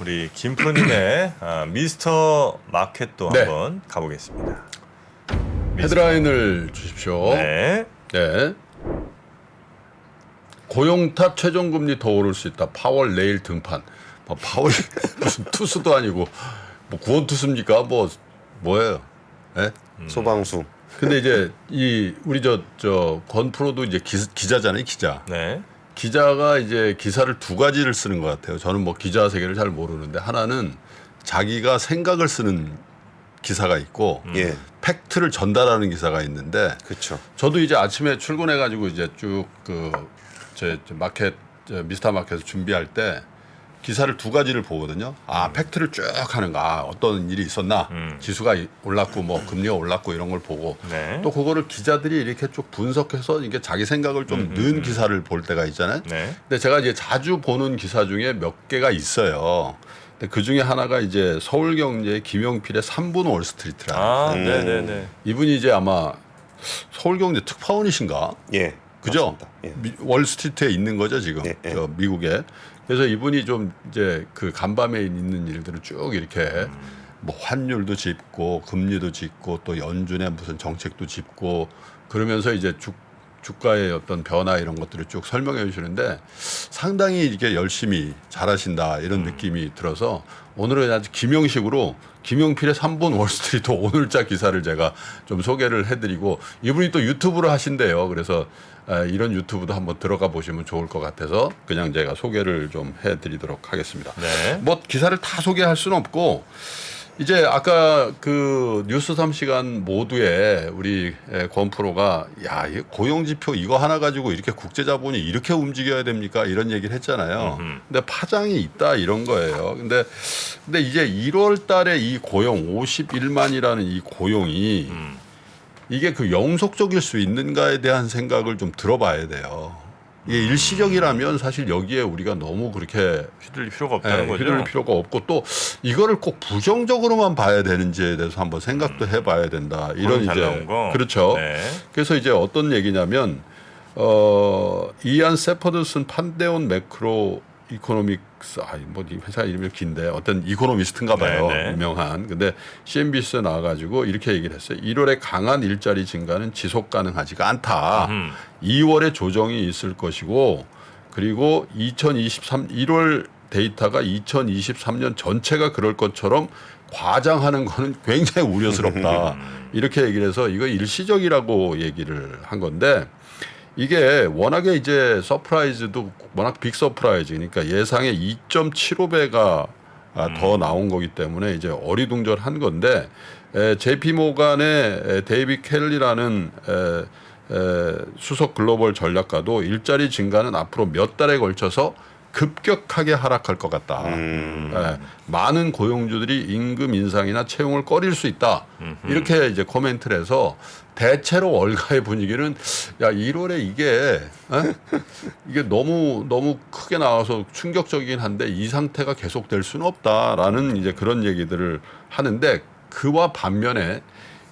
우리 김프로님의 미스터 마켓도 네. 한번 가보겠습니다. 헤드라인을 주십시오. 네. 네. 고용탑 최종금리 더 오를 수 있다. 파월 내일 등판. 뭐 파월이 무슨 투수도 아니고 뭐 구원투수입니까? 뭐예요? 네? 소방수. 근데 이제 이 우리 저 권프로도 이제 기자잖아요, 기자. 네. 기자가 이제 기사를 두 가지를 쓰는 것 같아요. 저는 뭐 기자 세계를 잘 모르는데 하나는 자기가 생각을 쓰는 기사가 있고 예. 팩트를 전달하는 기사가 있는데 그렇죠. 저도 이제 아침에 출근해가지고 이제 쭉 제 마켓 미스터 마켓에서 준비할 때 기사를 두 가지를 보거든요. 팩트를 쭉 하는 거. 어떤 일이 있었나. 지수가 올랐고 뭐 금리가 올랐고 이런 걸 보고 네. 또 그거를 기자들이 이렇게 쭉 분석해서 이게 자기 생각을 좀 넣은 기사를 볼 때가 있잖아요. 네. 근데 제가 이제 자주 보는 기사 중에 몇 개가 있어요. 근데 그 중에 하나가 이제 서울경제의 김용필의 3분 월스트리트라는 네네네. 이분이 이제 아마 서울경제 특파원이신가? 예. 그죠? 맞습니다. 예. 월스트리트에 있는 거죠 지금 예, 예. 저 미국에. 그래서 이분이 좀 이제 그 간밤에 있는 일들을 쭉 이렇게 뭐 환율도 짚고 금리도 짚고 또 연준의 무슨 정책도 짚고 그러면서 이제 주가의 어떤 변화 이런 것들을 쭉 설명해 주시는데 상당히 이렇게 열심히 잘하신다 이런 느낌이 들어서 오늘은 아주 김영식으로 김용필의 3분 월스트리트 오늘자 기사를 제가 좀 소개를 해드리고 이분이 또 유튜브를 하신대요. 그래서 이런 유튜브도 한번 들어가 보시면 좋을 것 같아서 그냥 제가 소개를 좀 해드리도록 하겠습니다. 네. 뭐 기사를 다 소개할 수는 없고 이제 아까 그 뉴스 3시간 모두에 우리 권프로가 야, 이 고용지표 이거 하나 가지고 이렇게 국제자본이 이렇게 움직여야 됩니까? 이런 얘기를 했잖아요. 근데 파장이 있다 이런 거예요. 근데 이제 1월 달에 이 고용 51만이라는 이 고용이 이게 그 영속적일 수 있는가에 대한 생각을 좀 들어봐야 돼요. 이게 일시적이라면 사실 여기에 우리가 너무 그렇게 휘둘릴 필요가 없다는 거죠. 휘둘릴 필요가 없고 또 이거를 꼭 부정적으로만 봐야 되는지에 대해서 한번 생각도 해봐야 된다. 이런 잘 이제 나온 거. 그렇죠. 네. 그래서 이제 어떤 얘기냐면 이안 세퍼드슨 판데온 매크로 이코노믹스 뭐이 회사 이름이 긴데 어떤 이코노미스트인가 봐요. 네, 네. 유명한. 근데 CNBC에 나와가지고 이렇게 얘기를 했어요. 1월에 강한 일자리 증가는 지속 가능하지가 않다. 2월에 조정이 있을 것이고 그리고 1월 데이터가 2023년 전체가 그럴 것처럼 과장하는 거는 굉장히 우려스럽다. 이렇게 얘기를 해서 이거 일시적이라고 얘기를 한 건데 이게 워낙에 이제 서프라이즈도 워낙 빅 서프라이즈 그러니까 예상의 2.75배가 더 나온 거기 때문에 이제 어리둥절한 건데 JP 모간의 데이비 켈리라는 수석 글로벌 전략가도 일자리 증가는 앞으로 몇 달에 걸쳐서 급격하게 하락할 것 같다. 많은 고용주들이 임금 인상이나 채용을 꺼릴 수 있다. 이렇게 이제 코멘트를 해서 대체로 월가의 분위기는 야 1월에 이게 너무 크게 나와서 충격적이긴 한데 이 상태가 계속될 수는 없다라는 이제 그런 얘기들을 하는데 그와 반면에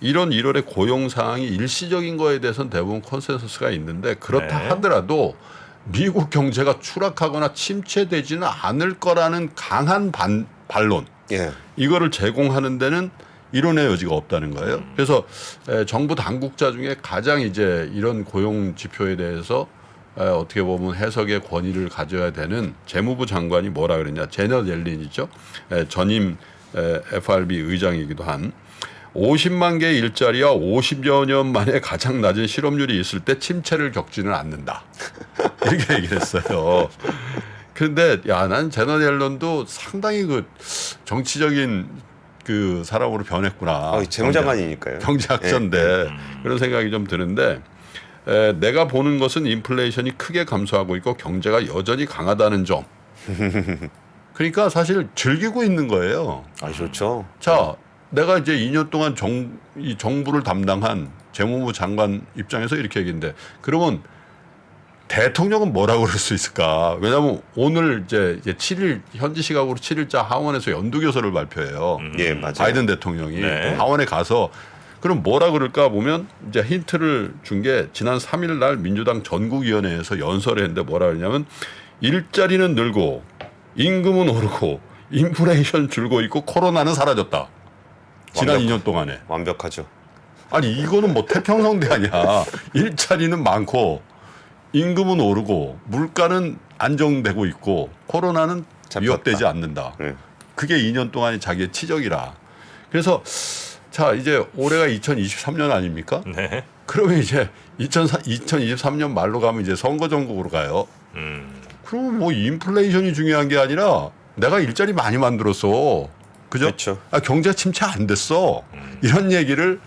이런 1월의 고용 상황이 일시적인 거에 대해서는 대부분 컨센서스가 있는데 그렇다 네. 하더라도 미국 경제가 추락하거나 침체되지는 않을 거라는 강한 반론 예. 이거를 제공하는 데는 이론의 여지가 없다는 거예요. 그래서 정부 당국자 중에 가장 이제 이런 고용 지표에 대해서 어떻게 보면 해석의 권위를 가져야 되는 재무부 장관이 뭐라 그랬냐. 제너 옐린이죠. 전임 FRB 의장이기도 한 50만 개의 일자리와 50여 년 만에 가장 낮은 실업률이 있을 때 침체를 겪지는 않는다. 이렇게 얘기를 했어요. 그런데 난 제너 옐런도 상당히 그 정치적인 그 사람으로 변했구나. 재무장관이니까요. 경제학자인데 그런 생각이 좀 드는데 내가 보는 것은 인플레이션이 크게 감소하고 있고 경제가 여전히 강하다는 점. 그러니까 사실 즐기고 있는 거예요. 좋죠. 자, 내가 이제 2년 동안 이 정부를 담당한 재무부 장관 입장에서 이렇게 얘기인데 그러면 대통령은 뭐라고 그럴 수 있을까? 왜냐하면 오늘 이제 7일 현지 시각으로 7일자 하원에서 연두교서를 발표해요. 예, 맞아요. 바이든 대통령이 네. 하원에 가서 그럼 뭐라 그럴까 보면 이제 힌트를 준 게 지난 3일 날 민주당 전국위원회에서 연설을 했는데 뭐라 그러냐면 일자리는 늘고 임금은 오르고 인플레이션 줄고 있고 코로나는 사라졌다. 지난 2년 동안에. 완벽하죠. 아니 이거는 뭐 태평성대 아니야. 일자리는 많고 임금은 오르고 물가는 안정되고 있고 코로나는 잡혔다. 위협되지 않는다. 네. 그게 2년 동안의 자기의 치적이라. 그래서 자 이제 올해가 2023년 아닙니까? 네. 그러면 이제 2023년 말로 가면 이제 선거 전국으로 가요. 그러면 뭐 인플레이션이 중요한 게 아니라 내가 일자리 많이 만들었어. 그죠? 그렇죠. 아, 경제 침체 안 됐어. 이런 얘기를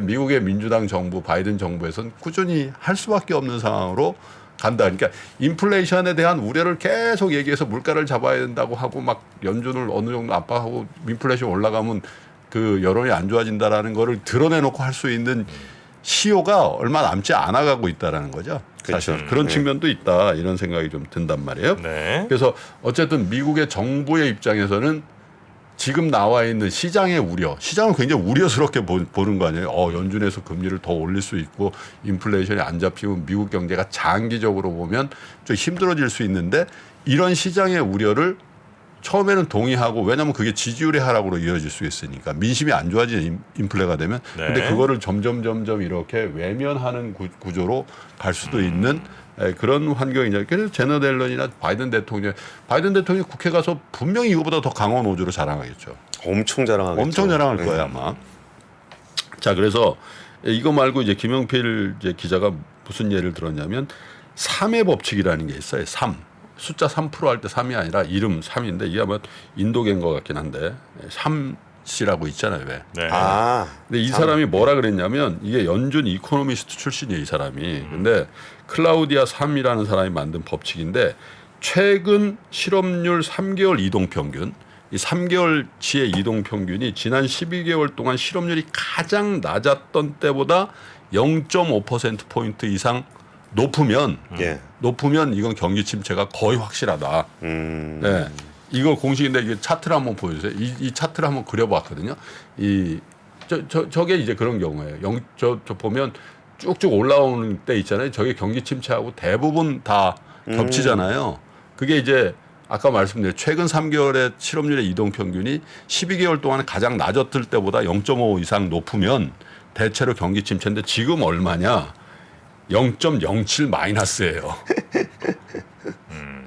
미국의 민주당 정부, 바이든 정부에서는 꾸준히 할 수밖에 없는 상황으로 간다. 그러니까 인플레이션에 대한 우려를 계속 얘기해서 물가를 잡아야 된다고 하고 막 연준을 어느 정도 압박하고 인플레이션 올라가면 그 여론이 안 좋아진다라는 거를 드러내놓고 할 수 있는 시효가 얼마 남지 않아 가고 있다라는 거죠. 사실 그렇죠. 그런 네. 측면도 있다 이런 생각이 좀 든단 말이에요. 네. 그래서 어쨌든 미국의 정부의 입장에서는 지금 나와 있는 시장의 우려, 시장을 굉장히 우려스럽게 보는 거 아니에요. 연준에서 금리를 더 올릴 수 있고 인플레이션이 안 잡히면 미국 경제가 장기적으로 보면 좀 힘들어질 수 있는데 이런 시장의 우려를 처음에는 동의하고 왜냐하면 그게 지지율의 하락으로 이어질 수 있으니까 민심이 안 좋아지는 인플레가 되면 네. 근데 그거를 점점 이렇게 외면하는 구조로 갈 수도 있는 그런 환경이냐. 그래서 제너 앨런이나 바이든 대통령이 국회 가서 분명히 이거보다 더 강한 노조로 자랑하겠죠. 엄청 자랑하겠죠. 엄청 자랑할 네. 거예요 아마. 자 그래서 이거 말고 이제 김영필 이제 기자가 무슨 예를 들었냐면 3의 법칙이라는 게 있어요. 3. 숫자 3% 할 때 3이 아니라 이름 3인데 이게 아마 인도계인 것 같긴 한데 3씨라고 있잖아요. 왜? 네. 아, 근데 이 사람이 뭐라 그랬냐면 이게 연준 이코노미스트 출신이에요, 이 사람이. 근데 클라우디아 3이라는 사람이 만든 법칙인데 최근 실업률 3개월 이동 평균 이 3개월치의 이동 평균이 지난 12개월 동안 실업률이 가장 낮았던 때보다 0.5% 포인트 이상 높으면 예. 이건 경기 침체가 거의 확실하다. 네. 이거 공식인데 이게 차트를 한번 보여주세요. 이 차트를 한번 그려봤거든요. 저게 이제 그런 경우예요. 저 보면 쭉쭉 올라오는 때 있잖아요. 저게 경기 침체하고 대부분 다 겹치잖아요. 그게 이제 아까 말씀드린 최근 3개월의 실업률의 이동 평균이 12개월 동안에 가장 낮았을 때보다 0.5 이상 높으면 대체로 경기 침체인데 지금 얼마냐? 0.07 마이너스예요.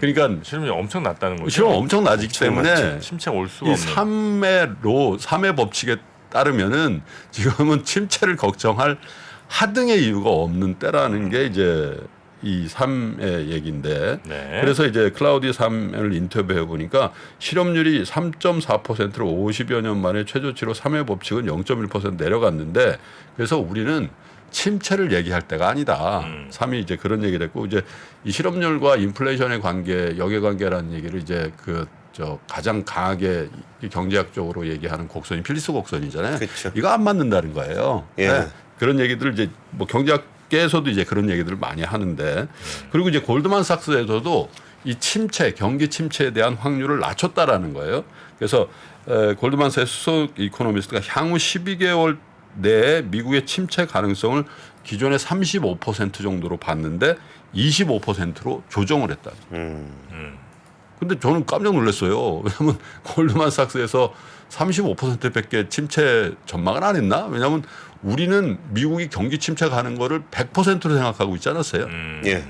그러니까 실험이 엄청 낮다는 거죠. 실험 엄청 낮기 때문에 침체 올 수가 이 없는. 3의 법칙에 따르면은 지금은 침체를 걱정할 하등의 이유가 없는 때라는 게 이제 이 3의 얘기인데 네. 그래서 이제 클라우디 3을 인터뷰해 보니까 실업률이 3.4%로 50여 년 만에 최저치로 3의 법칙은 0.1% 내려갔는데 그래서 우리는 침체를 얘기할 때가 아니다. 3이 이제 그런 얘기를 했고 이제 이 실업률과 인플레이션의 관계, 역외관계라는 얘기를 이제 가장 강하게 경제학적으로 얘기하는 곡선이 필리스 곡선이잖아요. 그쵸. 이거 안 맞는다는 거예요. 예. 네. 그런 얘기들을 이제 뭐 경제학계에서도 이제 그런 얘기들을 많이 하는데 그리고 이제 골드만삭스에서도 이 침체, 경기 침체에 대한 확률을 낮췄다라는 거예요. 그래서 골드만삭스 수석 이코노미스트가 향후 12개월 내에 미국의 침체 가능성을 기존의 35% 정도로 봤는데 25%로 조정을 했다. 근데 저는 깜짝 놀랐어요. 왜냐하면 골드만삭스에서 35%밖에 침체 전망을 안 했나? 왜냐하면 우리는 미국이 경기 침체 가는 거를 100%로 생각하고 있지 않았어요? 예.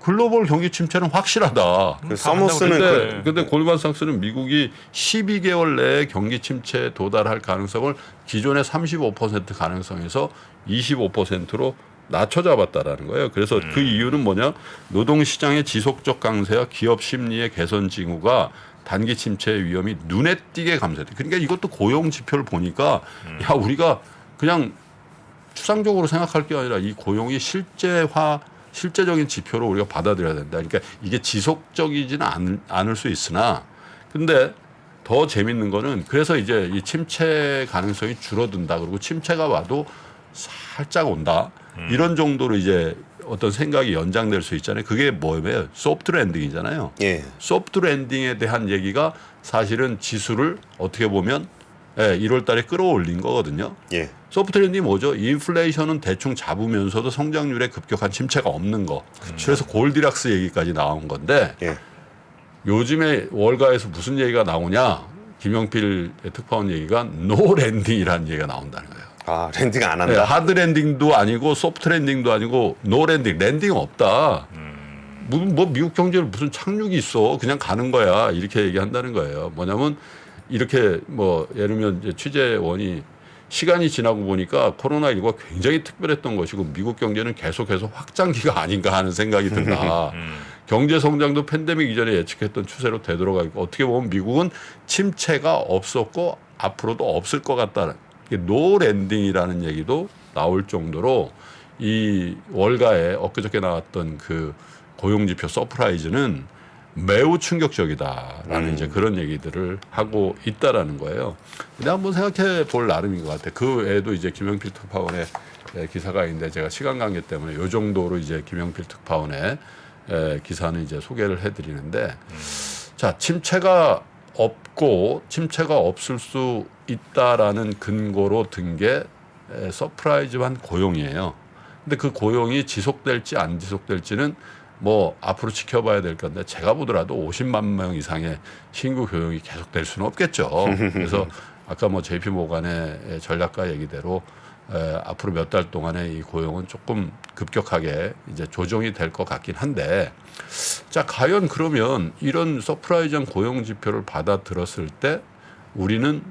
글로벌 경기 침체는 확실하다. 그 서머스는 근데 골드만삭스는 미국이 12개월 내에 경기 침체에 도달할 가능성을 기존의 35% 가능성에서 25%로 낮춰 잡았다라는 거예요. 그래서 그 이유는 뭐냐? 노동시장의 지속적 강세와 기업 심리의 개선 징후가 단기 침체의 위험이 눈에 띄게 감소돼. 그러니까 이것도 고용 지표를 보니까 야 우리가 그냥 추상적으로 생각할 게 아니라 이 고용이 실제적인 지표로 우리가 받아들여야 된다. 그러니까 이게 지속적이지는 않을 수 있으나 근데 더 재밌는 거는 그래서 이제 이 침체 가능성이 줄어든다. 그리고 침체가 와도 살짝 온다. 이런 정도로 이제 어떤 생각이 연장될 수 있잖아요. 그게 뭐예요? 소프트 랜딩이잖아요. 예. 소프트 랜딩에 대한 얘기가 사실은 지수를 어떻게 보면 1월 달에 끌어올린 거거든요. 예. 소프트 랜딩이 뭐죠? 인플레이션은 대충 잡으면서도 성장률에 급격한 침체가 없는 거. 그래서 골디락스 얘기까지 나온 건데 예. 요즘에 월가에서 무슨 얘기가 나오냐? 김영필 특파원 얘기가 노 랜딩이라는 얘기가 나온다는 거예요. 아, 랜딩 안 네, 한다. 하드 랜딩도 아니고 소프트 랜딩도 아니고 노 랜딩, 랜딩 없다. 뭐 미국 경제를 무슨 착륙이 있어? 그냥 가는 거야. 이렇게 얘기한다는 거예요. 뭐냐면 이렇게 뭐 예를 들면 이제 취재원이 시간이 지나고 보니까 코로나19가 굉장히 특별했던 것이고 미국 경제는 계속해서 확장기가 아닌가 하는 생각이 든다. 경제 성장도 팬데믹 이전에 예측했던 추세로 되돌아가 있고 어떻게 보면 미국은 침체가 없었고 앞으로도 없을 것 같다는 노 랜딩이라는 얘기도 나올 정도로 이 월가에 엊그저께 나왔던 그 고용지표 서프라이즈는 매우 충격적이다라는 이제 그런 얘기들을 하고 있다라는 거예요. 근데 한번 생각해 볼 나름인 것 같아요. 그 외에도 이제 김영필 특파원의 기사가 있는데 제가 시간 관계 때문에 이 정도로 이제 김영필 특파원의 기사는 이제 소개를 해드리는데 자, 침체가 없고 침체가 없을 수 있다라는 근거로 든 게 서프라이즈한 고용이에요. 근데 그 고용이 지속될지 안 지속될지는 뭐 앞으로 지켜봐야 될 건데 제가 보더라도 50만 명 이상의 신규 고용이 계속될 수는 없겠죠. 그래서 아까 뭐 JP 모간의 전략가 얘기대로 앞으로 몇 달 동안의 이 고용은 조금 급격하게 이제 조정이 될 것 같긴 한데 자, 과연 그러면 이런 서프라이즈한 고용 지표를 받아들었을 때 우리는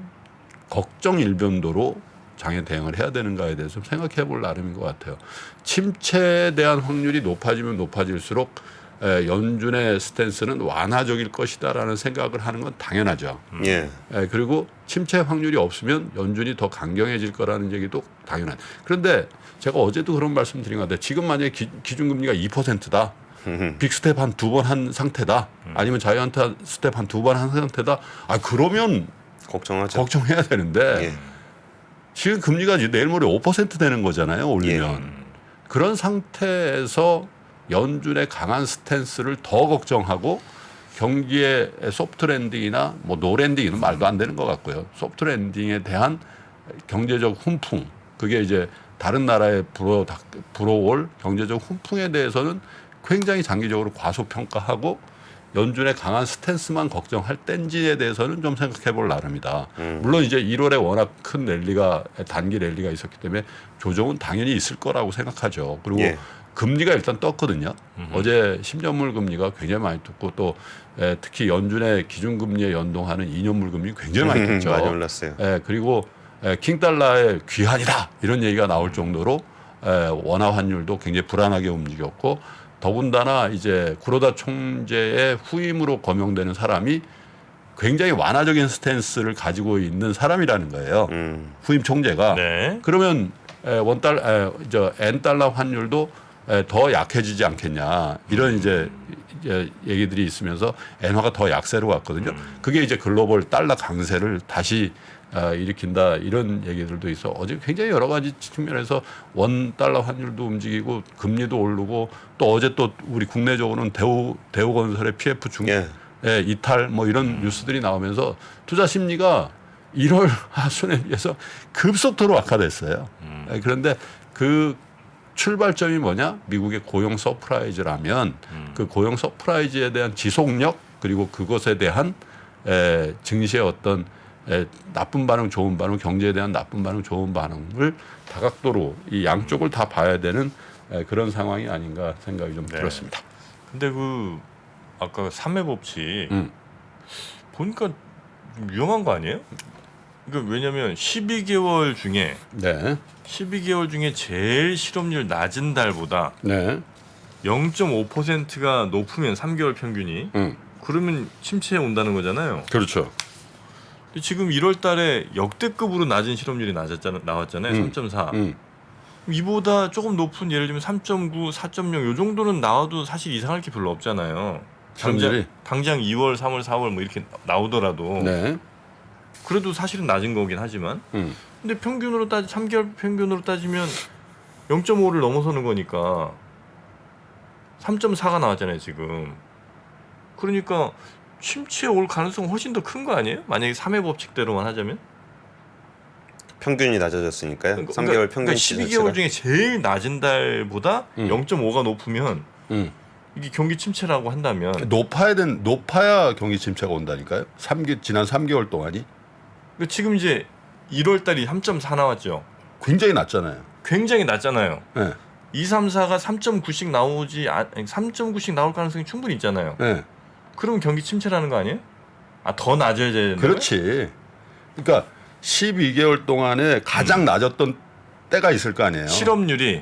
걱정 일변도로 장애 대응을 해야 되는가에 대해서 좀 생각해 볼 나름인 것 같아요. 침체에 대한 확률이 높아지면 높아질수록 연준의 스탠스는 완화적일 것이다라는 생각을 하는 건 당연하죠. 예. 그리고 침체 확률이 없으면 연준이 더 강경해질 거라는 얘기도 당연한. 그런데 제가 어제도 그런 말씀 드린 것 같아요. 지금 만약에 기준금리가 2%다. 빅스텝 한 2번 한 상태다. 아니면 자이언트 스텝 한 2번 한 상태다. 아, 그러면 걱정하죠. 걱정해야 되는데 예. 지금 금리가 내일 모레 5% 되는 거잖아요. 올리면. 예. 그런 상태에서 연준의 강한 스탠스를 더 걱정하고 경기의 소프트 랜딩이나 뭐 노 랜딩은 말도 안 되는 것 같고요. 소프트 랜딩에 대한 경제적 훈풍, 그게 이제 다른 나라에 불어올 경제적 훈풍에 대해서는 굉장히 장기적으로 과소평가하고 연준의 강한 스탠스만 걱정할 땐지에 대해서는 좀 생각해 볼 나름이다. 물론 이제 1월에 워낙 큰 랠리가 단기 랠리가 있었기 때문에 조정은 당연히 있을 거라고 생각하죠. 그리고 예. 금리가 일단 떴거든요. 어제 10년물 금리가 굉장히 많이 떴고 또 특히 연준의 기준금리에 연동하는 2년물 금리 굉장히 많이 떴죠. 많이 올랐어요. 그리고 킹달러의 귀환이다 이런 얘기가 나올 정도로 원화 환율도 굉장히 불안하게 움직였고 더군다나 이제 구로다 총재의 후임으로 거명되는 사람이 굉장히 완화적인 스탠스를 가지고 있는 사람이라는 거예요. 후임 총재가. 네. 그러면 엔달러 환율도 더 약해지지 않겠냐 이런 이제 얘기들이 있으면서 엔화가 더 약세로 갔거든요. 그게 이제 글로벌 달러 강세를 다시 일으킨다 이런 얘기들도 있어. 어제 굉장히 여러 가지 측면에서 원 달러 환율도 움직이고 금리도 오르고 또 어제 또 우리 국내적으로는 대우건설의 PF 이탈 뭐 이런 뉴스들이 나오면서 투자 심리가 1월 하순에 비해서 급속도로 악화됐어요. 그런데 그 출발점이 뭐냐? 미국의 고용 서프라이즈라면 그 고용 서프라이즈에 대한 지속력 그리고 그것에 대한 증시의 어떤 나쁜 반응, 좋은 반응, 경제에 대한 나쁜 반응, 좋은 반응을 다각도로 이 양쪽을 다 봐야 되는 그런 상황이 아닌가 생각이 좀 들었습니다. 근데 그 아까 3회 법칙 보니까 좀 위험한 거 아니에요? 그러니까 왜냐면 12개월 중에 네. 12개월 중에 제일 실업률 낮은 달보다 네. 0.5%가 높으면 3개월 평균이 그러면 침체에 온다는 거잖아요. 그렇죠. 근데 지금 1월 달에 역대급으로 낮은 실업률이 나왔잖아요. 3.4. 이보다 조금 높은 예를 들면 3.9, 4.0 요 정도는 나와도 사실 이상할 게 별로 없잖아요. 당장 2월, 3월, 4월 뭐 이렇게 나오더라도 네. 그래도 사실은 낮은 거긴 하지만 근데 3개월 평균으로 따지면 0.5를 넘어서는 거니까 3.4가 나왔잖아요 지금. 그러니까 침체에 올 가능성은 훨씬 더 큰 거 아니에요? 만약에 3회 법칙대로만 하자면? 평균이 낮아졌으니까요. 그러니까, 3개월 평균 12개월 중에 제일 낮은 달보다 0.5가 높으면 이게 경기 침체라고 한다면 높아야 경기 침체가 온다니까요. 지난 3개월 동안이 지금 이제 1월 달이 3.4 나왔죠. 굉장히 낮잖아요. 굉장히 낮잖아요. 네. 2, 3, 4가 3.9씩 3.9씩 나올 가능성이 충분히 있잖아요. 네. 그러면 경기 침체라는 거 아니에요? 아, 더 낮아야 되는 그렇지. 그러니까 12개월 동안에 가장 낮았던 때가 있을 거 아니에요. 실업률이.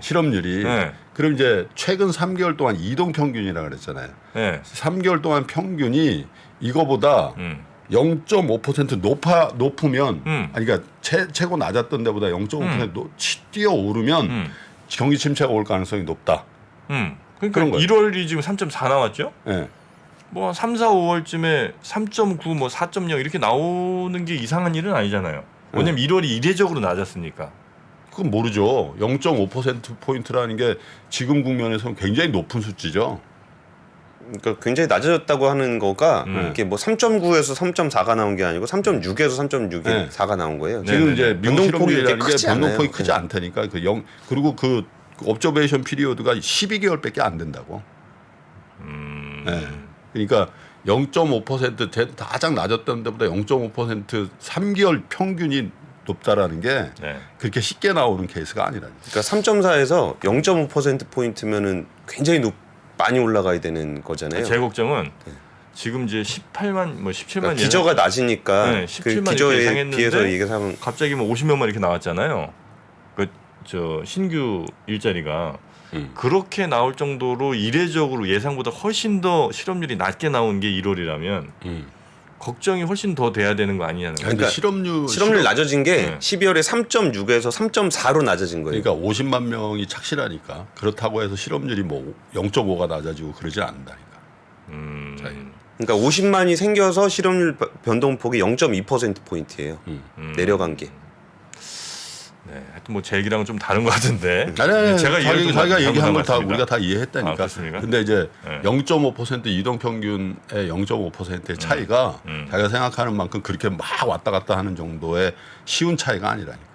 네. 그럼 이제 최근 3개월 동안 이동 평균이라고 그랬잖아요. 네. 3개월 동안 평균이 이거보다 0.5% 높으면 아니 그러니까 최고 낮았던 데보다 0.5% 뛰어오르면 경기 침체가 올 가능성이 높다. 그러니까 그런 거예요. 1월이 지금 3.4 나왔죠? 네. 뭐 3, 4, 5월쯤에 3.9, 뭐 4.0 이렇게 나오는 게 이상한 일은 아니잖아요. 왜냐면 1월이 이례적으로 낮았으니까. 그건 모르죠. 0.5%포인트라는 게 지금 국면에서는 굉장히 높은 수치죠. 그러니까 굉장히 낮아졌다고 하는 거가 이게 뭐 3.9에서 3.4가 나온 게 아니고 3.6에서 3.4가 나온 거예요. 지금 이제 미국 변동폭이 이렇게 실업률이라는 게 크지 않아요. 변동폭이 크지 않다니까. 그리고 그 옵저베이션 피리어드가 12개월밖에 안 된다고. 네. 그러니까 0.5% 가장 낮았던 데보다 0.5% 3개월 평균이 높다라는 게 그렇게 쉽게 나오는 케이스가 아니라니까. 그러니까 3.4에서 0.5%포인트면은 굉장히 많이 올라가야 되는 거잖아요. 제 걱정은 지금 이제 18만 뭐 17만 그러니까 기저가 낮으니까 네, 그 17만 기저에 이상했는데 비해서 이게 사면 갑자기 뭐 50몇만 이렇게 나왔잖아요. 저 신규 일자리가 그렇게 나올 정도로 이례적으로 예상보다 훨씬 더 실업률이 낮게 나온 게 1월이라면 걱정이 훨씬 더 돼야 되는 거 아니냐는 거예요. 그러니까 실업률 낮아진 게 12월에 3.6에서 3.4로 낮아진 거예요. 그러니까 50만 명이 착실하니까 그렇다고 해서 실업률이 뭐 0.5가 낮아지고 그러지 않는다니까. 그러니까 50만이 생겨서 실업률 변동폭이 0.2%포인트예요. 내려간 게. 네, 하여튼 뭐 제 얘기랑은 좀 다른 것 같은데. 아니, 자기가 얘기한 걸 다 우리가 다 이해했다니까. 아, 그렇습니까? 근데 이제 네. 0.5% 이동 평균의 0.5%의 차이가 자기가 생각하는 만큼 그렇게 막 왔다 갔다 하는 정도의 쉬운 차이가 아니라니까.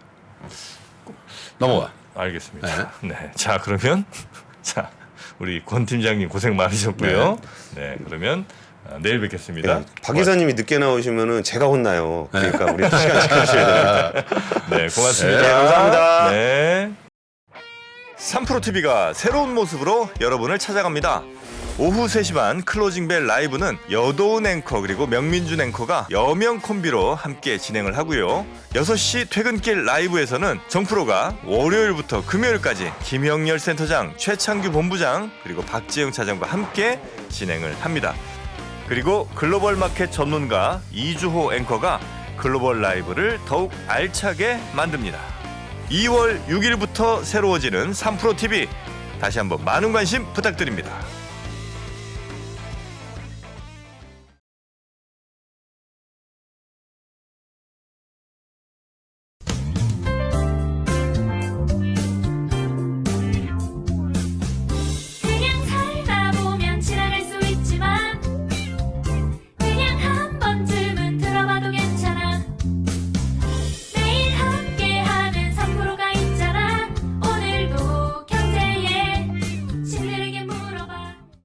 넘어가. 알겠습니다. 네. 자, 그러면 자, 우리 권 팀장님 고생 많으셨고요. 네, 그러면 내일 뵙겠습니다. 네, 박 이사님이 늦게 나오시면은 제가 혼나요. 그러니까 우리 시간 지켜주셔야 됩니다. 네, 고맙습니다. 네, 감사합니다. 네. 3프로TV가 새로운 모습으로 여러분을 찾아갑니다. 오후 3시 반 클로징벨 라이브는 여도은 앵커 그리고 명민준 앵커가 여명 콤비로 함께 진행을 하고요. 6시 퇴근길 라이브에서는 정프로가 월요일부터 금요일까지 김영렬 센터장, 최창규 본부장 그리고 박지영 차장과 함께 진행을 합니다. 그리고 글로벌 마켓 전문가 이주호 앵커가 글로벌 라이브를 더욱 알차게 만듭니다. 2월 6일부터 새로워지는 3프로TV 다시 한번 많은 관심 부탁드립니다.